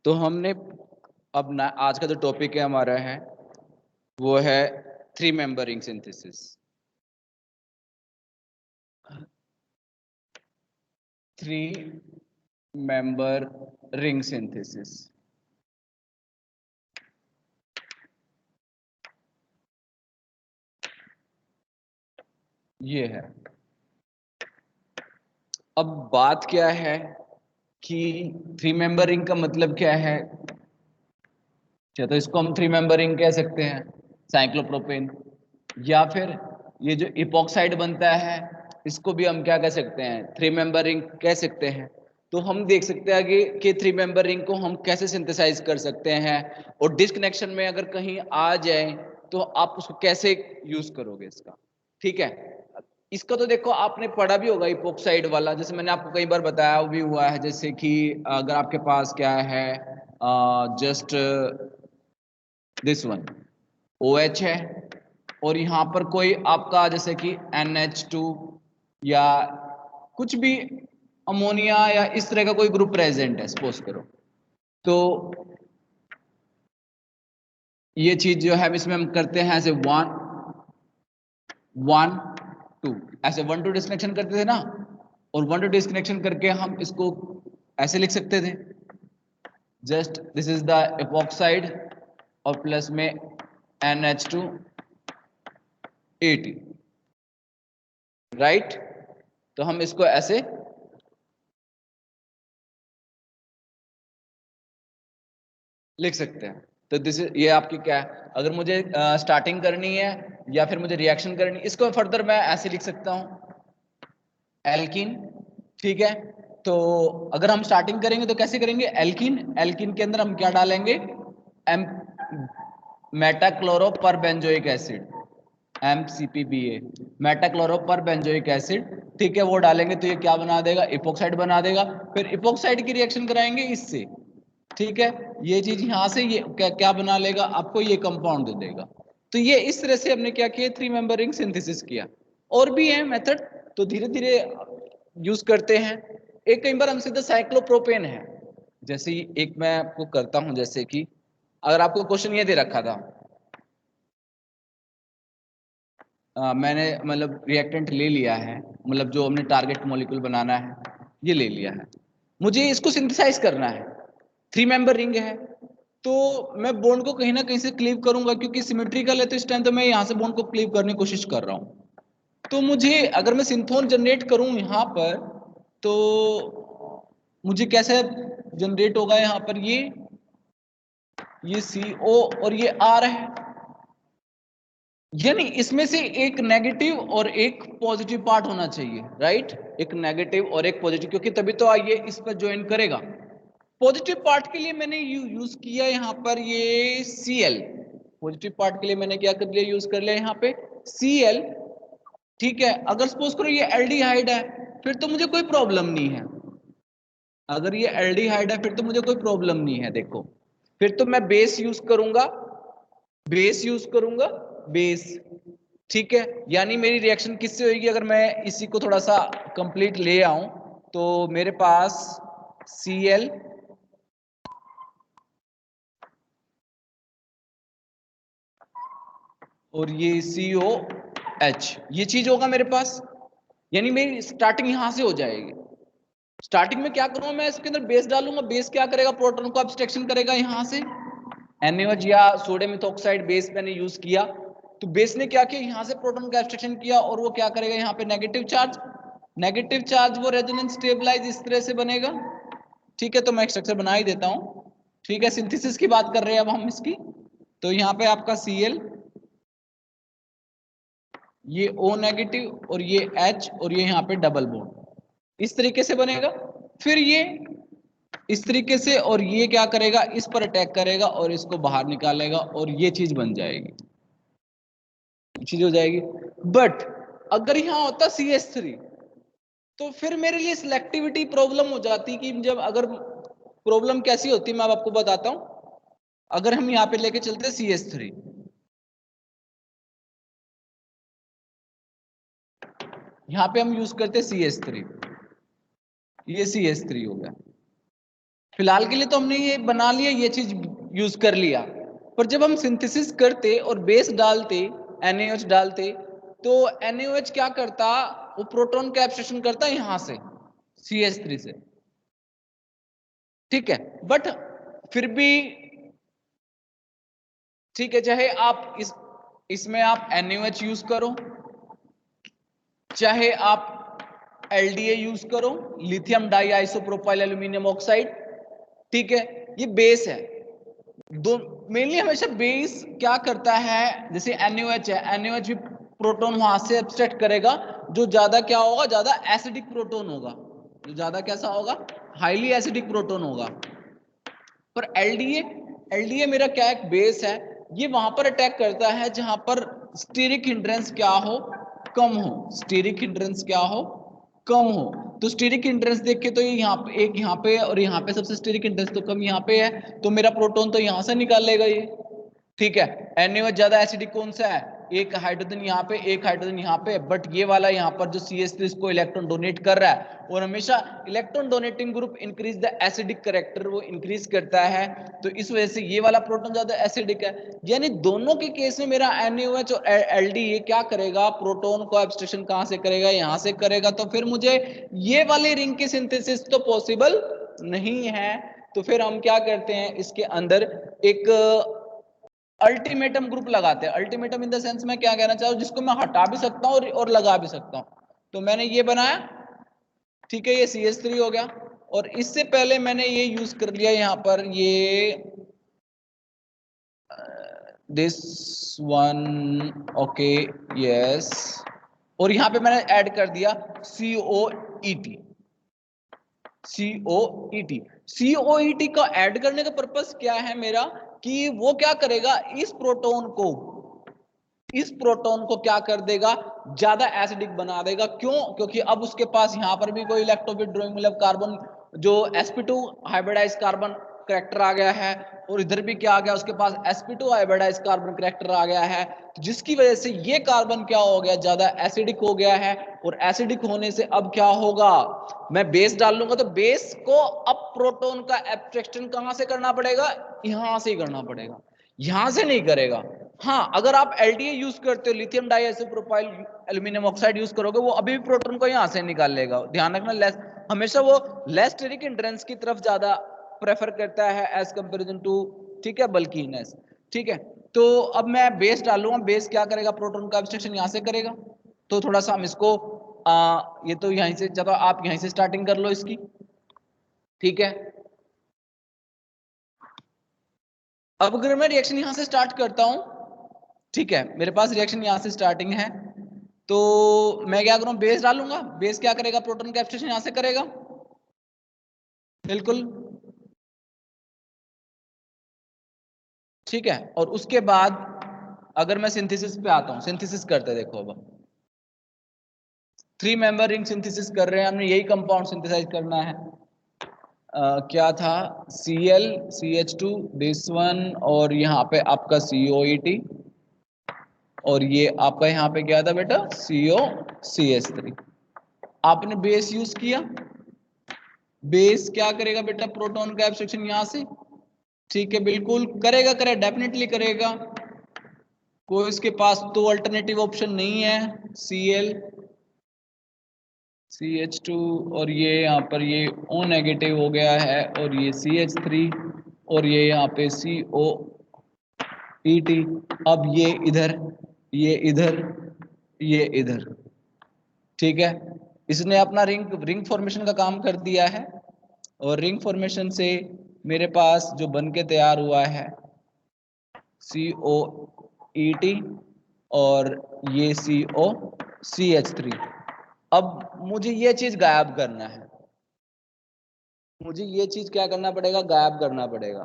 तो हमने अब ना आज का जो टॉपिक है हमारा है वो है 3 member ring synthesis. 3 member ring synthesis. ये है। अब बात क्या है कि 3 मेंबर रिंग का मतलब क्या है। अच्छा, तो इसको हम 3 मेंबर रिंग कह सकते हैं, साइक्लोप्रोपेन। या फिर ये जो इपॉक्साइड बनता है इसको भी हम क्या कह सकते हैं, 3 मेंबर रिंग कह सकते हैं। तो हम देख सकते हैं कि 3 मेंबर रिंग को हम कैसे सिंथेसाइज कर सकते हैं, और डिस्कनेक्शन में अगर कहीं आ जाए तो आप उसको कैसे यूज करोगे इसका। ठीक है, इसका तो देखो आपने पढ़ा भी होगा इपॉक्साइड वाला, जैसे मैंने आपको कई बार बताया भी हुआ है। जैसे कि अगर आपके पास क्या है, जस्ट दिस वन OH है, और यहाँ पर कोई आपका जैसे कि NH2 या कुछ भी अमोनिया या इस तरह का कोई ग्रुप प्रेजेंट है, सपोज करो। तो ये चीज जो है इसमें हम करते हैं ऐसे 1 1 2, ऐसे 1 2 डिस्कनेक्शन करते थे ना, और 1 2 डिस्कनेक्शन करके हम इसको ऐसे लिख सकते थे, just this is the epoxide और प्लस में NH2 80, राइट। तो हम इसको ऐसे लिख सकते हैं। तो दिस ये आपकी क्या है, अगर मुझे स्टार्टिंग करनी है या फिर मुझे रिएक्शन करनी है, इसको फर्दर मैं ऐसे लिख सकता हूं, एल्कीन। ठीक है, तो अगर हम स्टार्टिंग करेंगे तो कैसे करेंगे, एल्कीन। एल्कीन के अंदर हम क्या डालेंगे, एम मेटाक्लोरो पर बेंजोइक एसिड, MCPBA, मेटाक्लोरो पर बेंजोइक एसिड। ठीक है, वो डालेंगे तो ये क्या बना देगा, इपोक्साइड बना देगा। फिर इपोक्साइड की रिएक्शन कराएंगे इससे। ठीक है, ये चीज यहां से ये क्या बना लेगा, आपको ये कंपाउंड दे देगा। तो ये इस तरह से हमने क्या किया, 3 मेंबर रिंग सिंथेसिस किया। और भी है मेथड, तो धीरे धीरे यूज करते हैं। एक कई बार हम सीधा साइक्लोप्रोपेन है, जैसे एक मैं आपको करता हूं, जैसे कि अगर आपको क्वेश्चन ये दे रखा था, मैंने मतलब रिएक्टेंट ले लिया है, मतलब जो हमने टारगेट मॉलिक्यूल बनाना है ये ले लिया है, मुझे इसको सिंथेसाइज करना है, 3 मेंबर रिंग है। तो मैं बॉन्ड को कहीं ना कहीं से क्लीव करूंगा, क्योंकि सिमेट्रिकल है तो इस टाइम तो मैं यहां से बॉन्ड को क्लीव करने की कोशिश कर रहा हूं। तो मुझे अगर मैं सिंथोन जनरेट करूं यहां पर, तो मुझे कैसे जनरेट होगा, यहां पर ये CO और ये R है, यानी इसमें से एक नेगेटिव और एक पॉजिटिव पार्ट होना चाहिए, राइट। एक नेगेटिव और एक पॉजिटिव, क्योंकि तभी तो आइए इस पर ज्वाइन करेगा। पॉजिटिव पार्ट के लिए मैंने यूज किया यहां पर ये Cl। पॉजिटिव पार्ट के लिए मैंने क्या कर लिया, यूज कर लिया यहां पे Cl। ठीक है, अगर सपोज करो ये एल्डिहाइड है, फिर तो मुझे कोई प्रॉब्लम नहीं है। अगर ये एल्डिहाइड है फिर तो मुझे कोई प्रॉब्लम नहीं है। देखो, फिर तो मैं बेस यूज करूंगा, बेस यूज करूंगा, बेस। ठीक है, यानी मेरी रिएक्शन किससे होगी, अगर मैं इसी को थोड़ा सा कंप्लीट ले आऊं, तो मेरे पास Cl और ये COH, ये चीज होगा मेरे पास, यानी मेरी स्टार्टिंग यहां से हो जाएगी। स्टार्टिंग में क्या करूंगा, मैं इसके अंदर बेस डालूंगा, बेस क्या करेगा, प्रोटॉन को अब्स्ट्रक्शन करेगा यहां से। NaOH या सोडियम मेथॉक्साइड बेस मैंने यूज किया, तो बेस ने क्या किया, यहां से प्रोटॉन का एब्स्ट्रक्शन किया, और वो क्या करेगा यहाँ पे नेगेटिव चार्ज, नेगेटिव चार्ज वो रेजोनेंस स्टेबलाइज इस तरह से बनेगा। ठीक है, तो मैं एक स्ट्रक्चर बना ही देता हूं। ठीक है, सिंथेसिस की बात कर रहे हैं अब हम इसकी। तो यहाँ पे आपका Cl, ये O नेगेटिव और ये H और ये यहाँ पे डबल बॉन्ड इस तरीके से बनेगा। फिर ये इस तरीके से, और ये क्या करेगा, इस पर अटैक करेगा और इसको बाहर निकालेगा, और ये चीज बन जाएगी, चीज हो जाएगी। बट अगर यहां होता CH3, तो फिर मेरे लिए सिलेक्टिविटी प्रॉब्लम हो जाती, कि जब अगर प्रॉब्लम कैसी होती मैं अब आपको बताता हूं। अगर हम यहां पे लेके चलते CH3, यहां पे हम यूज करते CH3, ये CH3 हो गया। फिलहाल के लिए तो हमने ये बना लिया, ये चीज यूज कर लिया, पर जब हम सिंथेसिस करते और बेस डालते, NaOH डालते, तो NaOH क्या करता, वो प्रोटॉन का एब्स्ट्रैक्शन करता यहां से CH3 से, ठीक है। बट फिर भी ठीक है, चाहे आप इसमें आप NaOH यूज करो, चाहे आप LDA यूज करो, lithium di isopropyl aluminium oxide, ठीक है, ये बेस है। दो मेनली हमेशा बेस क्या करता है, जैसे NaOH है, NaOH भी प्रोटॉन वहां से एब्स्ट्रैक्ट करेगा, जो ज्यादा क्या होगा, ज्यादा एसिडिक प्रोटॉन होगा, जो ज्यादा कैसा होगा, हाईली एसिडिक प्रोटॉन होगा। पर LDA मेरा क्या एक बेस है, ये वहां पर अटैक करता है जहां पर स्टीरिक हिंड्रेंस क्या हो, कम हो, स्टीरिक हिंड्रेंस क्या हो, कम हो। तो स्टीरिक हिंड्रेंस देख के तो ये यहाँ पे एक यहाँ पे और यहाँ पे सबसे स्टीरिक हिंड्रेंस तो कम यहाँ पे है, तो मेरा प्रोटॉन तो यहाँ से निकाल लेगा ये, ठीक है। NaOH ज्यादा एसिडिक कौन सा है, एक हाइड्रोजन यहाँ पे, एक हाइड्रोजन यहाँ पे, बट ये वाला यहाँ पर जो CH3 इसको इलेक्ट्रॉन डोनेट कर रहा है, और हमेशा electron donating group increase the acidic character, वो इंक्रीज करता है, तो इस वजह से ये वाला प्रोटॉन ज्यादा एसिडिक है। यानी दोनों के केस में मेरा NaOH और LDA क्या करेगा, प्रोटॉन को एब्स्ट्रैक्शन कहां से करेगा, यहां से करेगा, तो फिर मुझे ये वाले रिंग की सिंथेसिस तो पॉसिबल नहीं है। तो फिर हम क्या करते हैं, इसके अंदर एक अल्टीमेटम ग्रुप लगाते हैं। अल्टीमेटम इन द सेंस में क्या कहना चाहूँ, जिसको मैं हटा भी सकता हूँ और लगा भी सकता हूँ। तो मैंने ये बनाया, ठीक है, ये CH3 हो गया, और इससे पहले मैंने ये यूज कर लिया यहाँ पर, ये दिस वन, ओके, यस, और यहाँ पे मैंने ऐड कर दिया COET। COET का ऐड करने का पर्पस क्या है मेरा, कि वो क्या करेगा, इस प्रोटॉन को क्या कर देगा, ज्यादा एसिडिक बना देगा। क्यों, क्योंकि अब उसके पास यहां पर भी कोई इलेक्ट्रॉन विथड्रॉइंग, मतलब कार्बन जो sp2 हाइब्रिडाइज कार्बन करेक्टर आ गया है, और इधर भी क्या आ गया, उसके पास sp2 हाइब्रिडाइज कार्बन करेक्टर आ गया है, जिसकी वजह से ये कार्बन क्या हो गया, ज्यादा एसिडिक हो गया है। और एसिडिक होने से अब क्या होगा, मैं बेस डाल लूंगा, तो बेस को अब प्रोटॉन का एब्स्ट्रैक्शन कहां से करना पड़ेगा, यहां से ही करना पड़ेगा, यहां से नहीं करेगा। हाँ, अगर आप LDA यूज करते हो, लिथियम डाइआइसोप्रोपाइल एल्यूमिनियम ऑक्साइड यूज करोगे, वो अभी भी प्रोटॉन को यहां से निकाल लेगा। ध्यान रखना, लेस हमेशा वो लेस स्टेरिक हिंड्रेंस की तरफ ज्यादा प्रेफर करता है एज कंपैरिजन टू, ठीक है, बल्कीनेस, ठीक है। तो अब मैं बेस डालूंगा, बेस क्या करेगा, प्रोटॉन का एब्स्ट्रैक्शन यहां से करेगा। तो थोड़ा सा हम इसको ये तो यहीं से, चलो आप यहीं से स्टार्टिंग कर लो इसकी, ठीक है। अब अगर मैं रिएक्शन यहां से स्टार्ट करता हूं, ठीक है, मेरे पास रिएक्शन यहां से स्टार्टिंग है, तो मैं क्या करूं, बेस डालूंगा, बेस क्या करेगा, प्रोटॉन का एब्स्ट्रैक्शन यहां से करेगा, बिल्कुल, ठीक है। और उसके बाद अगर मैं सिंथेसिस पे आता हूं, सिंथेसिस करते देखो, अब 3 मेंबर रिंग सिंथेसिस कर रहे हैं, हमने यही कंपाउंड सिंथेसाइज करना है। क्या था, Cl CH2 दिस वन, और यहाँ पे आपका COET, और ये आपका यहाँ पे क्या था बेटा, COCH3। आपने बेस यूज किया, बेस क्या करेगा बेटा, प्रोटॉन का एब्स्ट्रैक्शन यहां से, ठीक है, बिल्कुल करेगा, डेफिनेटली करेगा, कोई इसके पास तो अल्टरनेटिव ऑप्शन नहीं है। Cl CH2, और ये यहाँ पर ये O नेगेटिव हो गया है, और ये CH3, और ये यहाँ पे COET। अब ये इधर, ये इधर, ये इधर, ठीक है। इसने अपना रिंग फॉर्मेशन का काम कर दिया है, और रिंग फॉर्मेशन से मेरे पास जो बन के तैयार हुआ है COET, और ये COCH3। अब मुझे ये चीज गायब करना है, मुझे ये चीज क्या करना पड़ेगा, गायब करना पड़ेगा।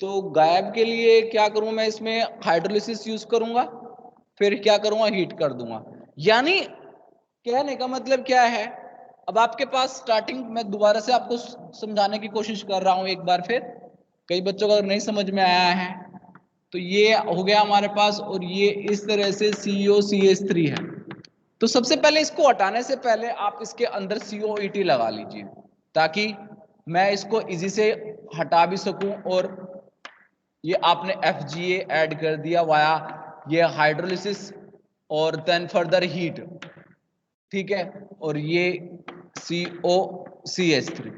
तो गायब के लिए क्या करूं, मैं इसमें हाइड्रोलिसिस यूज करूंगा, फिर क्या करूंगा, हीट कर दूंगा। यानी कहने का मतलब क्या है, अब आपके पास स्टार्टिंग, मैं दोबारा से आपको समझाने की कोशिश कर रहा हूं एक बार फिर, कई बच्चों को अगर नहीं समझ में आया है, तो ये हो गया हमारे पास, और ये इस तरह से COCH3 है। तो सबसे पहले इसको हटाने से पहले आप इसके अंदर COET लगा लीजिए, ताकि मैं इसको इजी से हटा भी सकूं, और ये आपने FGA ऐड कर दिया वाया ये हाइड्रोलिसिस और देन फर्दर हीट, ठीक है, और ये COCH3।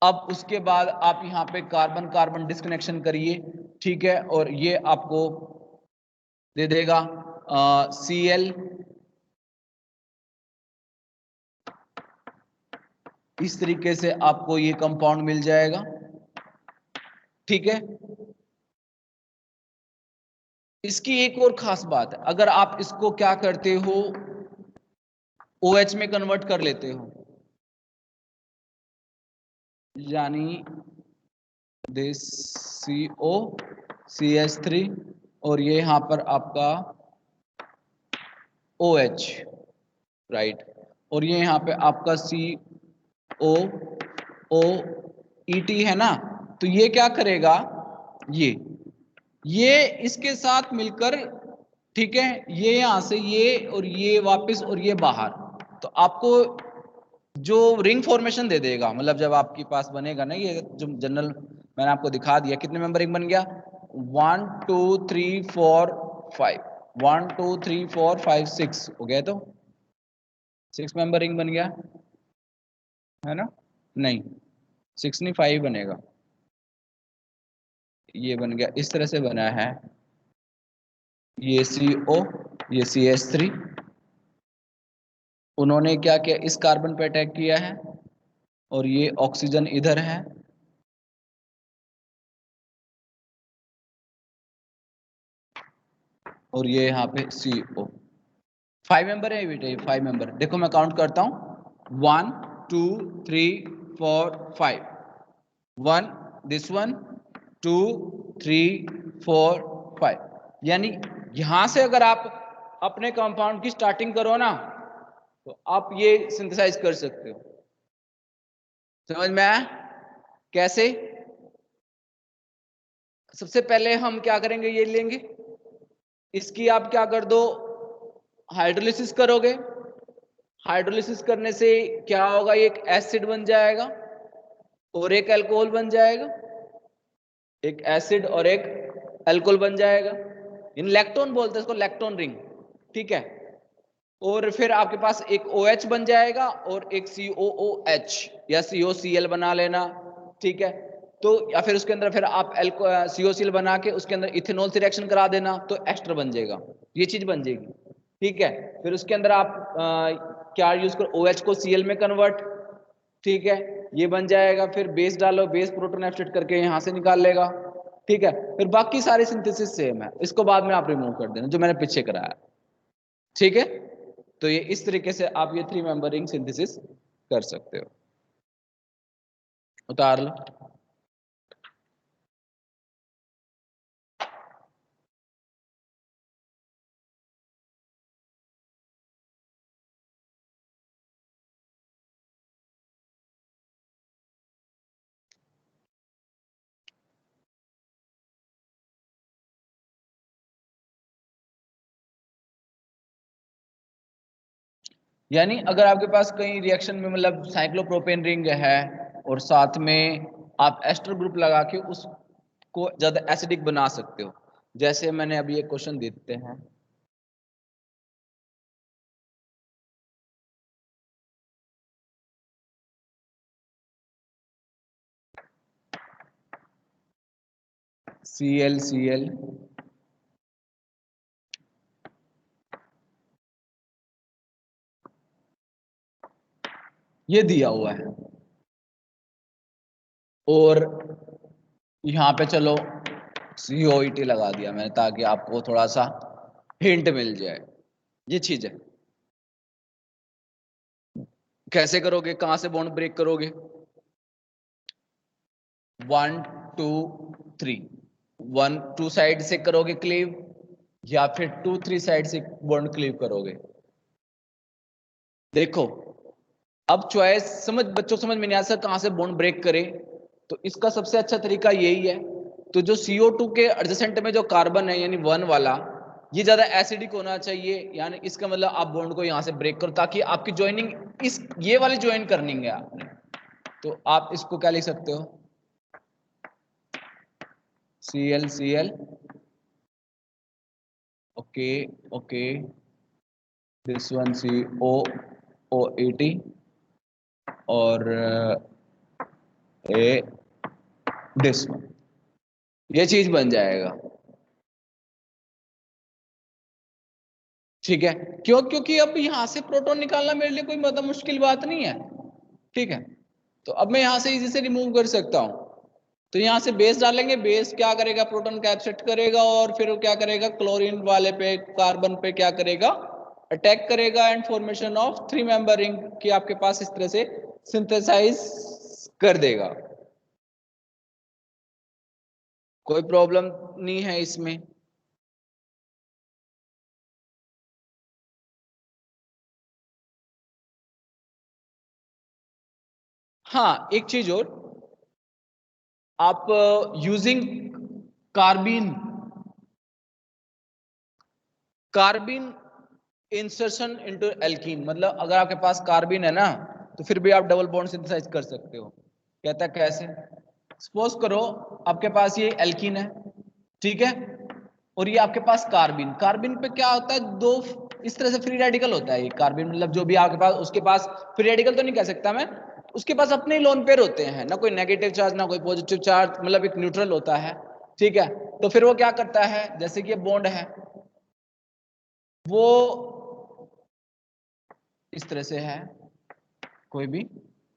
अब उसके बाद आप यहाँ पे कार्बन कार्बन डिस्कनेक्शन करिए, ठीक है, और ये आपको दे देगा Cl, इस तरीके से आपको ये कंपाउंड मिल जाएगा, ठीक है। इसकी एक और खास बात है, अगर आप इसको क्या करते हो OH में कन्वर्ट कर लेते हो, यानी दिस COCH3 और ये यहां पर आपका OH, राइट, और ये यहां पे आपका COOET है ना, तो ये क्या करेगा, ये इसके साथ मिलकर, ठीक है, ये यहां से ये और ये वापस और ये बाहर, तो आपको जो रिंग फॉर्मेशन दे देगा, मतलब जब आपके पास बनेगा ना ये जो जनरल मैंने आपको दिखा दिया, कितने मेंबर रिंग बन गया, 1 2 3 4 5, 1 2 3 4 5 6 हो गया, तो 6 मेंबर रिंग बन गया है ना, नहीं 6 नहीं 5 बनेगा, ये बन गया, इस तरह से बना है, ये CO, ये CH3, उन्होंने क्या किया, इस कार्बन पे अटैक किया है, और ये ऑक्सीजन इधर है, और ये यहाँ पे CO। 5 मेंबर है बेटे, 5 मेंबर, देखो मैं काउंट करता हूं, 1 2 3 4 5, 1 दिस वन 2 3 4 5, यानी यहां से अगर आप अपने कंपाउंड की स्टार्टिंग करो ना, तो आप ये सिंथेसाइज कर सकते हो, समझ में आया कैसे। सबसे पहले हम क्या करेंगे, ये लेंगे, इसकी आप क्या कर दो, हाइड्रोलिसिस करोगे, हाइड्रोलिसिस करने से क्या होगा, एक एसिड बन जाएगा और एक अल्कोहल बन जाएगा, एक एसिड और एक अल्कोहल बन जाएगा, इन लैक्टोन बोलते हैं इसको, लैक्टोन रिंग, ठीक है, और फिर आपके पास एक OH बन जाएगा और एक COOH या COCl बना लेना, ठीक है, तो या फिर उसके अंदर फिर आप COCl बना के उसके अंदर इथेनॉल से रिएक्शन करा देना, तो एस्टर बन जाएगा, ये चीज बन जाएगी, ठीक है, फिर उसके अंदर आप क्या यूज करो, OH को Cl में कन्वर्ट, ठीक है, ये बन जाएगा, फिर बेस डालो, बेस प्रोटोन एब्स्ट्रैक्ट करके यहां से निकाल लेगा, ठीक है, फिर बाकी सारे सिंथेसिस सेम है, इसको बाद में आप रिमूव कर देना जो मैंने पीछे कराया, ठीक है। तो ये इस तरीके से आप ये 3 मेंबर रिंग सिंथेसिस कर सकते हो, उतार लो। यानी अगर आपके पास कहीं रिएक्शन में मतलब साइक्लोप्रोपेन रिंग है और साथ में आप एस्टर ग्रुप लगा के उसको ज्यादा एसिडिक बना सकते हो, जैसे मैंने अभी एक क्वेश्चन देते हैं, ClCl ये दिया हुआ है, और यहाँ पे चलो COET लगा दिया मैंने ताकि आपको थोड़ा सा हिंट मिल जाए, ये चीज है, कैसे करोगे, कहां से बॉन्ड ब्रेक करोगे, 1 2 3, 1 2 साइड से करोगे क्लीव, या फिर 2 3 साइड से बॉन्ड क्लीव करोगे, देखो अब चॉइस समझ बच्चों समझ में नहीं आ सकता कहां से बॉन्ड ब्रेक करे, तो इसका सबसे अच्छा तरीका यही है, तो जो CO2 के एडजेसेंट में जो कार्बन है यानी 1 वाला, ये ज्यादा एसिडिक होना चाहिए, यानी इसका मतलब आप बॉन्ड को यहां से ब्रेक करो ताकि आपकी ज्वाइनिंग इस ये वाली ज्वाइन करनी है आपने, तो आप इसको क्या लिख सकते हो, ClCl, okay okay, this one COOAT और ए दिस वन, ये चीज बन जाएगा। ठीक है, क्यों? क्योंकि अब यहां से प्रोटॉन निकालना मेरे लिए कोई मतलब मुश्किल बात नहीं है। ठीक है, तो अब मैं यहां से इजी से रिमूव कर सकता हूं। तो यहां से बेस डालेंगे, बेस क्या करेगा, प्रोटॉन का एक्सेप्ट करेगा और फिर वो क्या करेगा, क्लोरीन वाले पे, कार्बन पे क्या करेगा, अटैक करेगा and formation of 3 member ring की आपके पास इस तरह से सिंथेसाइज कर देगा। कोई प्रॉब्लम नहीं है इसमें। हाँ, एक चीज और, आप यूजिंग कार्बिन कार्बिन इंसर्शन इनटू एल्कीन, मतलब अगर आपके पास कार्बिन है ना तो फिर भी आप डबल बॉन्ड सिंथेसाइज कर सकते हो। कहता है कैसे, सपोज करो आपके पास ये एल्कीन है, ठीक है, और ये आपके पास कार्बिन, कार्बिन पे क्या होता है, दो इस तरह से फ्री रेडिकल होता है ये कार्बिन, मतलब जो भी आपके पास, उसके पास फ्री रेडिकल तो नहीं कह सकता मैं, उसके पास अपने ही लोन पेयर होते हैं, ना कोई नेगेटिव चार्ज ना कोई पॉजिटिव चार्ज, मतलब एक न्यूट्रल होता है। ठीक है, तो फिर वो क्या करता है, जैसे कि ये बॉन्ड है, वो इस तरह से है, कोई भी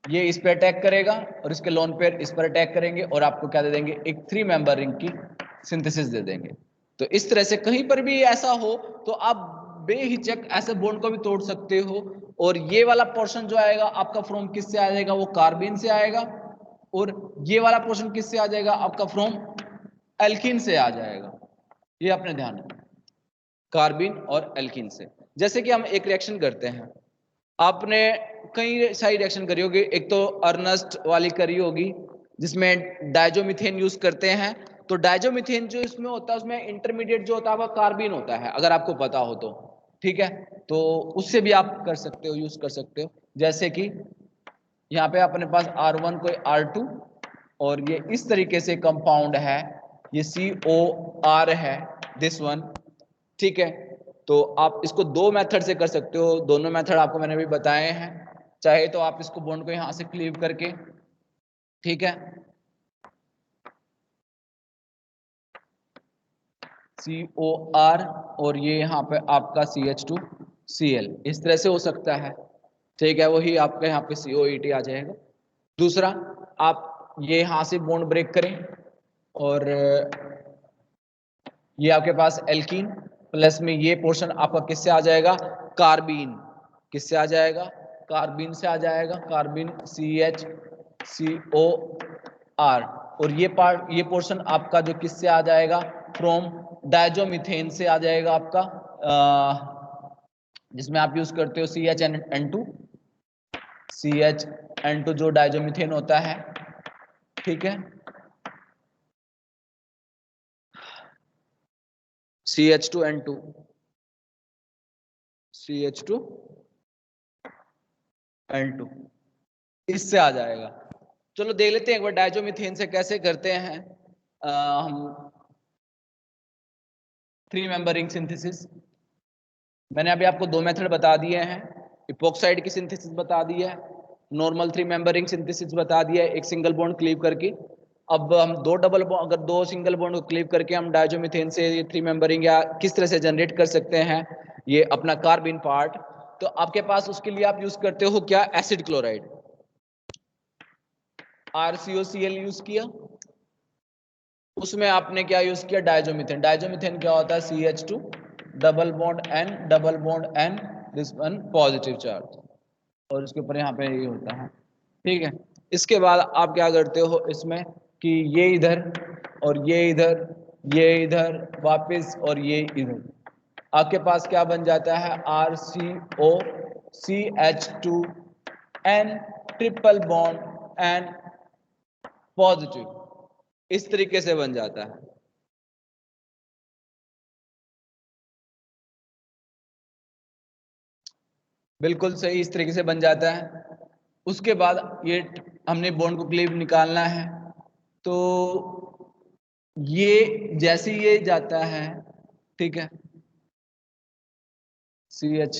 ये इस पर अटैक करेगा और इसके लोन पेयर इस पर अटैक करेंगे और आपको क्या दे देंगे, एक 3 मेंबर रिंग की सिंथेसिस दे देंगे। तो इस तरह से कहीं पर भी ऐसा हो तो आप बेहिचक ऐसे बॉन्ड को भी तोड़ सकते हो। और ये वाला पोर्शन जो आएगा आपका फ्रॉम किससे आ जाएगा, वो कार्बिन से आएगा, और ये वाला पोर्शन किससे आ जाएगा आपका, फ्रॉम एल्कीन से आ जाएगा। ये अपने ध्यान में, कार्बिन और एल्कीन से। जैसे कि हम एक रिएक्शन करते हैं, आपने कई सारी रिएक्शन करी होगी, एक तो अर्नस्ट वाली करी होगी जिसमें डाइजोमीथेन यूज करते हैं। तो डाइजोमीथेन जो इसमें होता है उसमें इंटरमीडिएट जो होता है वो कार्बिन होता है, अगर आपको पता हो तो। ठीक है, तो उससे भी आप कर सकते हो, यूज कर सकते हो। जैसे कि यहाँ पे अपने पास R1 कोई R2 और ये इस तरीके से कंपाउंड है, ये COR है, दिस वन। ठीक है, तो आप इसको दो मेथड से कर सकते हो, दोनों मेथड आपको मैंने भी बताए हैं। चाहे तो आप इसको बॉन्ड को यहां से क्लीव करके, ठीक है, COR और ये यहाँ पे आपका CH2Cl, इस तरह से हो सकता है। ठीक है, वही आपका यहाँ पे COET आ जाएगा। दूसरा, आप ये यहां से बॉन्ड ब्रेक करें और ये आपके पास एल्कीन प्लस में ये पोर्शन आपका किससे आ जाएगा, कार्बीन, किससे आ जाएगा, कार्बीन से आ जाएगा, कार्बीन CH2COR। और ये पार्ट, ये पोर्शन आपका जो किससे आ जाएगा, फ्रॉम डाइजोमीथेन से आ जाएगा आपका, जिसमें आप यूज करते हो CHN2, CHN2 जो डाइजोमीथेन होता है। ठीक है, CH2N2, CH2N2 इससे आ जाएगा। चलो देख लेते हैं एक बार डाइजोमीथेन से कैसे करते हैं हम 3 मेंबर रिंग सिंथेसिस। मैंने अभी आपको दो मेथड बता दिए हैं, इपोक्साइड की सिंथेसिस बता दी है, नॉर्मल 3 मेंबर रिंग सिंथेसिस बता दिया है, एक सिंगल बॉन्ड क्लीव करके। अब हम दो डबल बॉन्ड, अगर दो सिंगल बॉन्ड को क्लीव करके हम डाइजोमीथेन से ये 3 मेंबरिंग या किस तरह से जनरेट कर सकते हैं ये अपना कार्बिन पार्ट। तो आपके पास उसके लिए आप यूज करते हो क्या, एसिड क्लोराइड, RCOCl यूज किया, उसमें आपने क्या यूज किया, डाइजोमीथेन। डाइजोमीथेन क्या होता है, CH2 double bond N, double bond N, this one positive charge, और इसके ऊपर यहाँ पे ये होता है। ठीक है, इसके बाद आप क्या करते हो इसमें कि ये इधर और ये इधर, ये इधर वापस और ये इधर, आपके पास क्या बन जाता है, RCOCH2N triple bond N positive, इस तरीके से बन जाता है। बिल्कुल सही, इस तरीके से बन जाता है। उसके बाद ये हमने बॉन्ड को क्लीव निकालना है, तो ये जैसे ये जाता है, ठीक है, CH,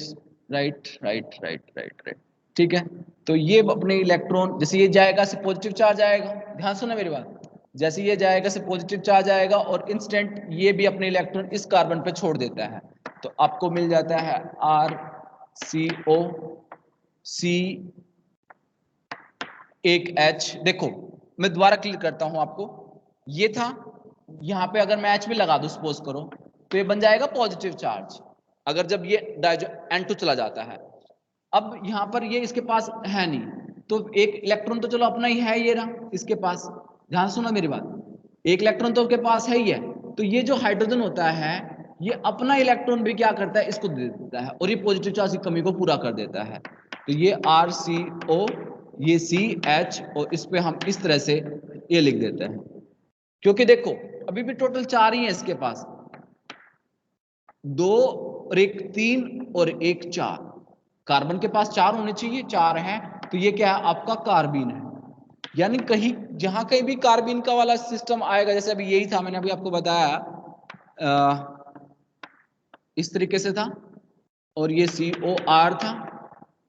right right right right right, ठीक है, तो ये अपने इलेक्ट्रॉन जैसे ये जाएगा से पॉजिटिव चार्ज आएगा, ध्यान सुना मेरी बात, जैसे ये जाएगा से पॉजिटिव चार्ज आएगा और इंस्टेंट ये भी अपने इलेक्ट्रॉन इस कार्बन पे छोड़ देता है, तो आपको मिल जाता है RCO C एक H। देखो मैं दोबारा क्लियर करता हूं आपको, ये था, यहां पे अगर मैं H भी लगा दूं सपोज करो, तो ये बन जाएगा पॉजिटिव चार्ज, अगर जब ये N2 चला जाता है। अब यहां पर ये इसके पास है नहीं, तो एक इलेक्ट्रॉन तो चलो अपना ही है, ये रहा इसके पास, ध्यान सुना मेरी बात, एक इलेक्ट्रॉन तो उसके पास है ही है, तो ये जो हाइड्रोजन होता है ये अपना इलेक्ट्रॉन भी क्या करता है, इसको दे देता है और ये पॉजिटिव चार्ज की कमी को पूरा कर देता है। तो ये RCO, ये CH, और इस पे हम इस तरह से ये लिख देते हैं, क्योंकि देखो अभी भी टोटल 4 ही है इसके पास, 2 और 1 3 और 1 4, कार्बन के पास 4 होने चाहिए, 4 है, तो ये क्या है आपका कार्बीन है। यानी कहीं जहां कहीं भी कार्बीन का वाला सिस्टम आएगा, जैसे अभी यही था, मैंने अभी आपको बताया इस तरीके से था, और ये COR था,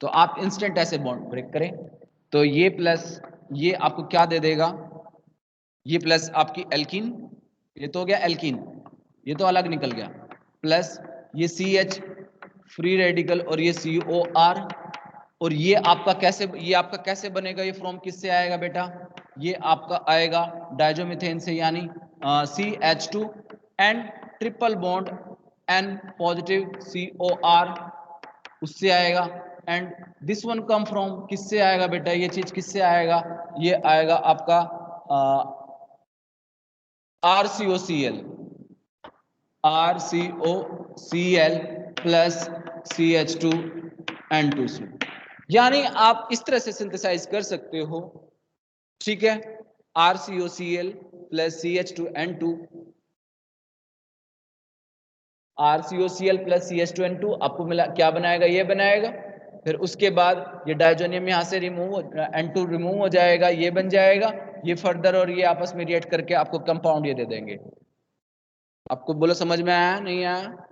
तो आप इंस्टेंट ऐसे बॉन्ड ब्रेक करें, तो ये प्लस ये आपको क्या दे देगा, ये प्लस आपकी एल्कीन, ये तो हो गया एल्कीन, ये तो अलग निकल गया, प्लस ये CH फ्री रेडिकल और ये COR, और ये आपका कैसे बनेगा, ये फ्रॉम किससे आएगा बेटा, ये आपका आएगा डायजोमीथेन से, यानी CH2 and triple bond N positive COR उससे आएगा, and this one come from किससे आएगा बेटा, ये चीज किससे आएगा, ये आएगा आपका RCOCl प्लस CH2N2, यानी आप इस तरह से सिंथेसाइज कर सकते हो, ठीक है, RCOCl plus CH2N2, RCOCl plus CH2N2 आपको मिला क्या बनाएगा, ये बनाएगा, फिर उसके बाद ये डायजोनियम यहाँ से N2 रिमूव हो जाएगा, ये बन जाएगा, ये फर्दर और ये आपस में रिएक्ट करके आपको कंपाउंड ये दे देंगे। आपको बोलो समझ में आया नहीं आया?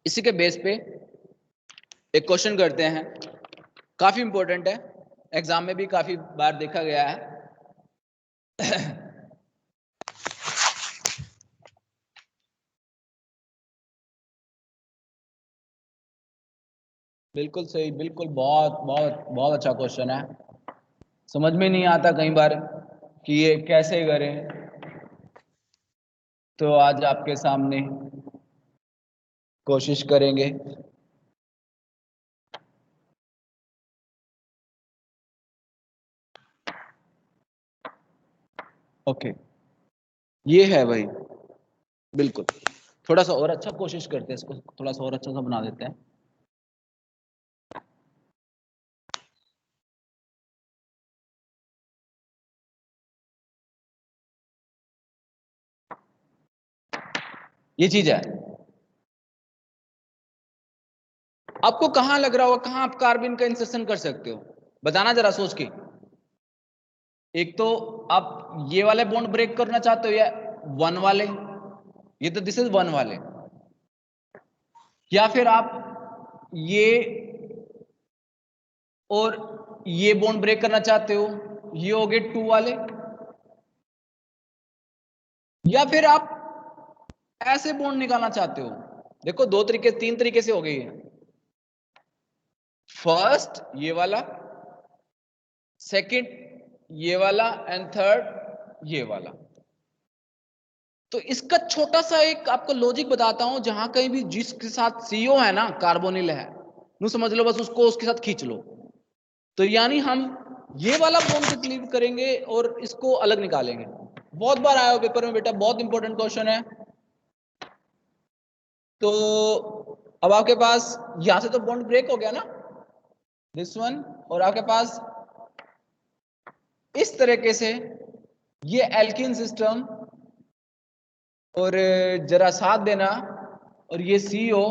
इसी के बेस पे एक क्वेश्चन करते हैं, काफी इंपॉर्टेंट है, एग्जाम में भी काफी बार देखा गया है। बिल्कुल सही, बिल्कुल, बहुत बहुत बहुत अच्छा क्वेश्चन है, समझ में नहीं आता कई बार कि ये कैसे करें, तो आज आपके सामने कोशिश करेंगे। ओके, ये है भाई, बिल्कुल, थोड़ा सा और अच्छा कोशिश करते हैं, इसको थोड़ा सा और अच्छा सा बना देते हैं। ये चीज है, आपको कहां लग रहा होगा, कहां आप कार्बन का इंसर्शन कर सकते हो, बताना जरा सोच के। एक तो आप ये वाले बॉन्ड ब्रेक करना चाहते हो, या 1 वाले, ये तो दिस इज 1 वाले, या फिर आप ये और ये बॉन्ड ब्रेक करना चाहते हो, ये हो गए 2 वाले, या फिर आप ऐसे बॉन्ड निकालना चाहते हो। देखो 2 तरीके 3 तरीके से हो गई है, फर्स्ट ये वाला, सेकंड ये वाला, एंड थर्ड ये वाला। तो इसका छोटा सा एक आपको लॉजिक बताता हूं, जहां कहीं भी जिसके साथ CO है ना, कार्बोनिल है, नु समझ लो बस उसको उसके साथ खींच लो, तो यानी हम ये वाला बॉन्ड को क्लीव करेंगे और इसको अलग निकालेंगे। बहुत बार आया हो पेपर में बेटा, बहुत इंपॉर्टेंट क्वेश्चन है। तो अब आपके पास यहां से तो बॉन्ड ब्रेक हो गया ना, दिस वन, और आपके पास इस तरीके से ये एल्कीन सिस्टम, और जरा साथ देना, और ये CO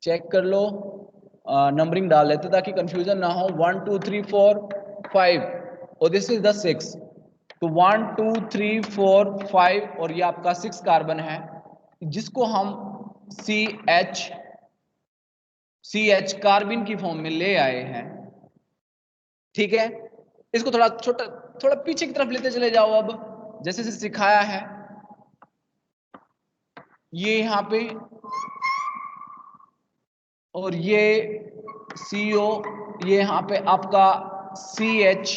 चेक कर लो, नंबरिंग डाल लेते ताकि कंफ्यूजन ना हो। 1 2 3 4 5 और दिस इज द 6। तो 1 2 3 4 5 और ये आपका 6 कार्बन है, जिसको हम CH कार्बिन की फॉर्म में ले आए हैं। ठीक है, इसको थोड़ा छोटा, थोड़ा पीछे की तरफ लेते चले जाओ। अब जैसे जैसे सिखाया है, ये यहां पे, और ये CO, ये यहां पे आपका CH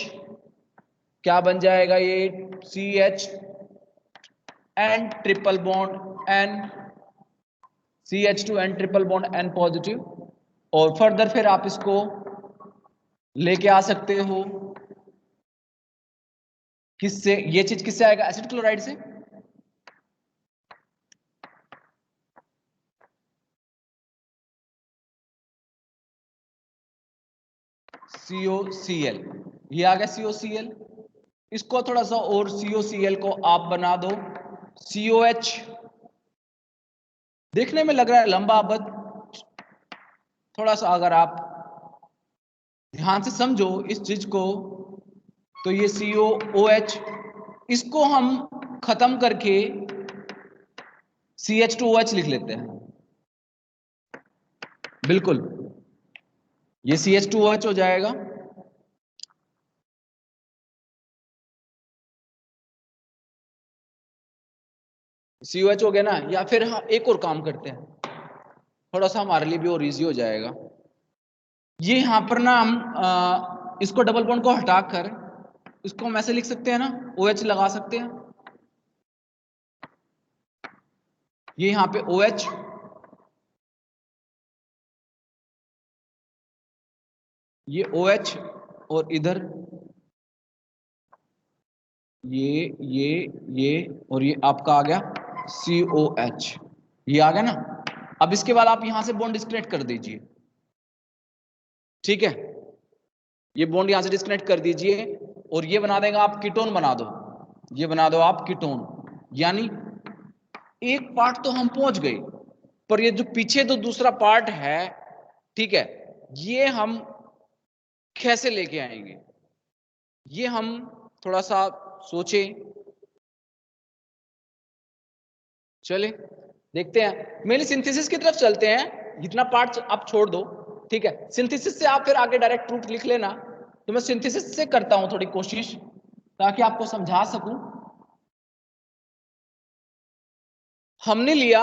क्या बन जाएगा, ये CH N triple bond N, CH2 N triple bond N positive. और फर्दर फिर आप इसको लेके आ सकते हो किससे, ये चीज किससे आएगा, एसिड क्लोराइड से। COCl, ये आ गया COCl। इसको थोड़ा सा और COCl को आप बना दो COH। देखने में लग रहा है लंबा, बट थोड़ा सा अगर आप ध्यान से समझो इस चीज को, तो ये COOH, इसको हम खत्म करके CH2OH लिख लेते हैं। बिल्कुल, ये CH2OH हो जाएगा। COH हो गया ना। या फिर हम एक और काम करते हैं, थोड़ा सा हमारे लिए भी और इजी हो जाएगा। ये यहां पर ना हम इसको डबल बॉन्ड को हटाकर इसको हम ऐसे लिख सकते हैं ना, OH लगा सकते हैं। ये यहां पे OH, ये OH, और इधर ये और ये आपका आ गया COH, ये आ गया ना। अब इसके बाद आप यहां से बॉन्ड डिस्कनेक्ट कर दीजिए। ठीक है, ये बॉन्ड यहां से डिस्कनेक्ट कर दीजिए, और ये बना देगा आप कीटोन बना दो, ये बना दो आप कीटोन। यानी एक पार्ट तो हम पहुंच गए, पर ये जो पीछे तो दूसरा पार्ट है, ठीक है, ये हम कैसे लेके आएंगे, ये हम थोड़ा सा सोचें। चले देखते हैं, मेरी सिंथेसिस की तरफ चलते हैं। इतना पार्ट आप छोड़ दो, ठीक है। सिंथेसिस से आप फिर आगे डायरेक्ट रूट लिख लेना, तो मैं सिंथेसिस से करता हूं थोड़ी कोशिश, ताकि आपको समझा सकूं। हमने लिया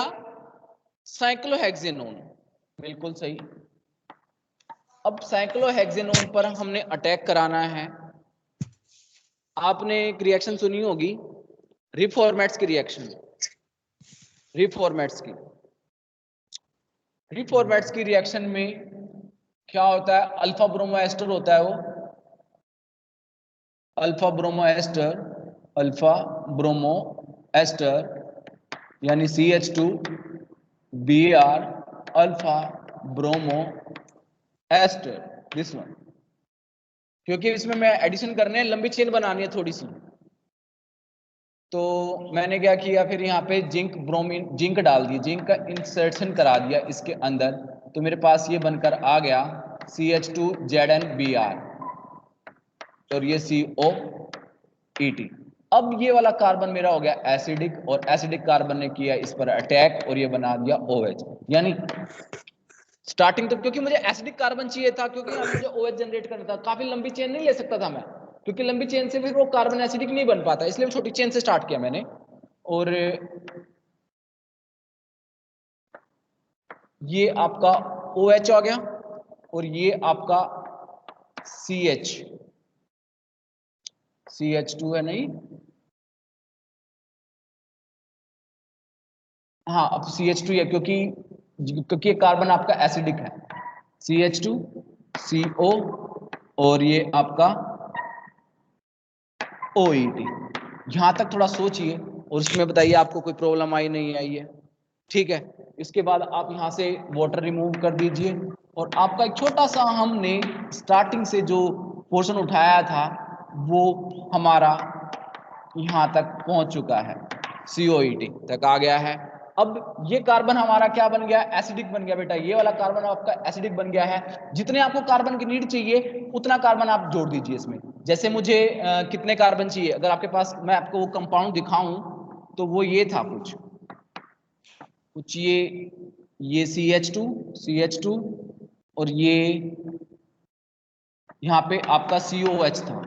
साइक्लोहेक्सेनोन, बिल्कुल सही। अब साइक्लोहेक्सेनोन पर हमने अटैक कराना है। आपने एक रिएक्शन सुनी होगी, रिफॉर्मेट्स की रिएक्शन, रिफॉर्मेट्स की रिएक्शन में क्या होता है, अल्फा ब्रोमो एस्टर होता है वो, alpha bromo ester, alpha bromo ester यानी CH2 Br alpha bromo ester, this one. क्योंकि इसमें मैं एडिशन करने हैं, लंबी चेन बनानी है थोड़ी सी, तो मैंने क्या किया, फिर यहाँ पे जिंक ब्रोमीन, जिंक डाल दी, जिंक का इंसर्शन करा दिया इसके अंदर, तो मेरे पास ये बनकर आ गया CH2ZnBr और ये COET। अब ये वाला कार्बन मेरा हो गया एसिडिक, और एसिडिक कार्बन ने किया इस पर अटैक और ये बना दिया OH। यानी स्टार्टिंग तो, क्योंकि मुझे एसिडिक कार्बन चाहिए था, क्योंकि यहाँ मुझे OH जनरेट करना था, काफी लंबी चेन नहीं ले सकता था मैं, क्योंकि लंबी चेन से फिर वो कार्बन एसिडिक नहीं बन पाता, इसलिए छोटी चेन से स्टार्ट किया मैंने। और ये आपका OH आ गया, और ये आपका CH2 है नहीं, हाँ अब CH2 है, क्योंकि ये कार्बन आपका एसिडिक है। CH2 CO और ये आपका OET। यहां तक थोड़ा सोचिए और इसमें बताइए आपको कोई प्रॉब्लम आई नहीं आई है। ठीक है, इसके बाद आप यहां से वाटर रिमूव कर दीजिए, और आपका एक छोटा सा हमने स्टार्टिंग से जो पोर्शन उठाया था, वो हमारा यहाँ तक पहुंच चुका है, COET तक आ गया है। अब ये कार्बन हमारा क्या बन गया, एसिडिक बन गया बेटा, ये वाला कार्बन आपका एसिडिक बन गया है। जितने आपको कार्बन की नीड चाहिए उतना कार्बन आप जोड़ दीजिए इसमें। जैसे मुझे कितने कार्बन चाहिए, अगर आपके पास मैं आपको वो कंपाउंड दिखाऊं तो वो ये था कुछ ये CH2 और ये यहाँ पे आपका COH था,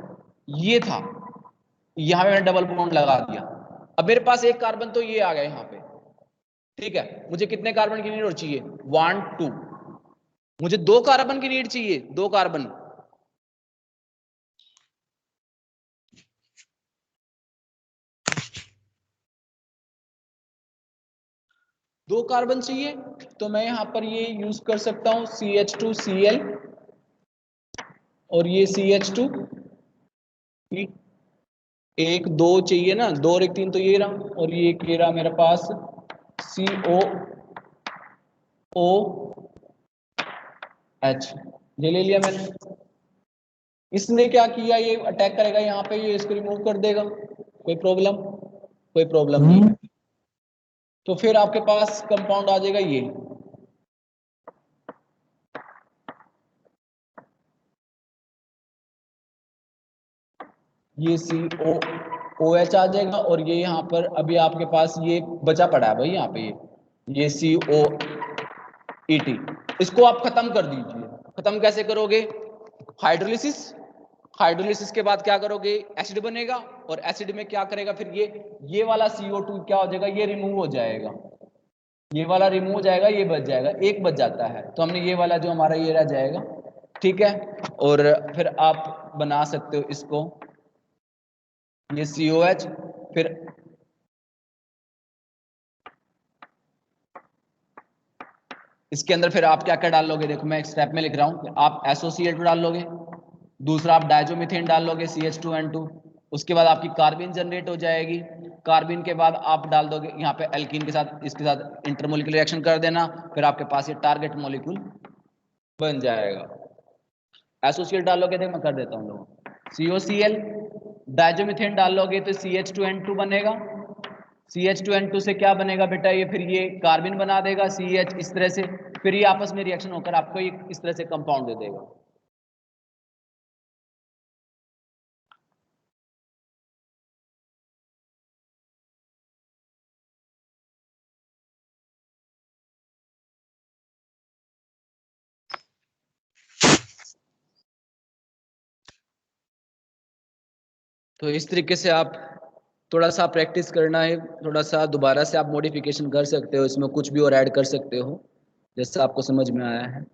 ये था, यहाँ पे मैंने डबल बॉन्ड लगा दिया। अब मेरे पास एक कार्बन तो ये आ गया यहाँ पे, ठीक है। मुझे कितने कार्बन की नीड और चाहिए, 1 2, मुझे 2 कार्बन की नीड चाहिए, 2 कार्बन, दो कार्बन चाहिए। तो मैं यहां पर ये यूज कर सकता हूं CH2Cl और ये CH2, 1 2 चाहिए ना, 2 और 1 3 तो ये रहा, और ये एक ये रहा मेरे पास COOH, ये ले लिया मैंने। इसने क्या किया, ये अटैक करेगा यहाँ पे, ये इसको रिमूव कर देगा, कोई प्रॉब्लम नहीं है। तो फिर आपके पास कंपाउंड आ जाएगा ये COOH आ जाएगा, और ये यहाँ पर अभी आपके पास ये बचा पड़ा है भाई, यहाँ पे ये COET, इसको आप खत्म कर दीजिए। खत्म कैसे करोगे, हाइड्रोलिसिस के बाद क्या करोगे, एसिड बनेगा, और एसिड में क्या करेगा फिर ये वाला CO2 क्या हो जाएगा, ये रिमूव हो जाएगा, ये वाला रिमूव हो जाएगा, ये बच जाएगा, एक बच जाता है, तो हमने ये वाला जो हमारा ये रह जाएगा, ठीक है। और फिर आप बना सकते हो इसको, ये COH, फिर इसके अंदर फिर आप क्या क्या डाल लोगे, देखो मैं एक स्टेप में लिख रहा हूं, आप SOCl2 डाल लोगे, दूसरा आप डायजोमीथेन डाल लोगे CH2N2, उसके बाद आपकी कार्बिन जनरेट हो जाएगी। कार्बिन के बाद आप डाल दोगे यहाँ पे एल्कीन के साथ, इसके साथ इंटरमोलिकुलर रिएक्शन कर देना, फिर आपके पास ये टारगेट मॉलिक्यूल बन जाएगा। एसोसिएट डालोगे, देख मैं कर देता हूँ लोग, COCl, डायजोमीथेन डालोगे तो CH2N2 बनेगा, CH2N2 से क्या बनेगा बेटा, ये फिर ये कार्बिन बना देगा CH, इस तरह से फिर ये आपस में रिएक्शन होकर आपको ये इस तरह से कंपाउंड दे देगा। तो इस तरीके से आप थोड़ा सा प्रैक्टिस करना है, थोड़ा सा दोबारा से आप मॉडिफिकेशन कर सकते हो, इसमें कुछ भी और ऐड कर सकते हो जैसा आपको समझ में आया है।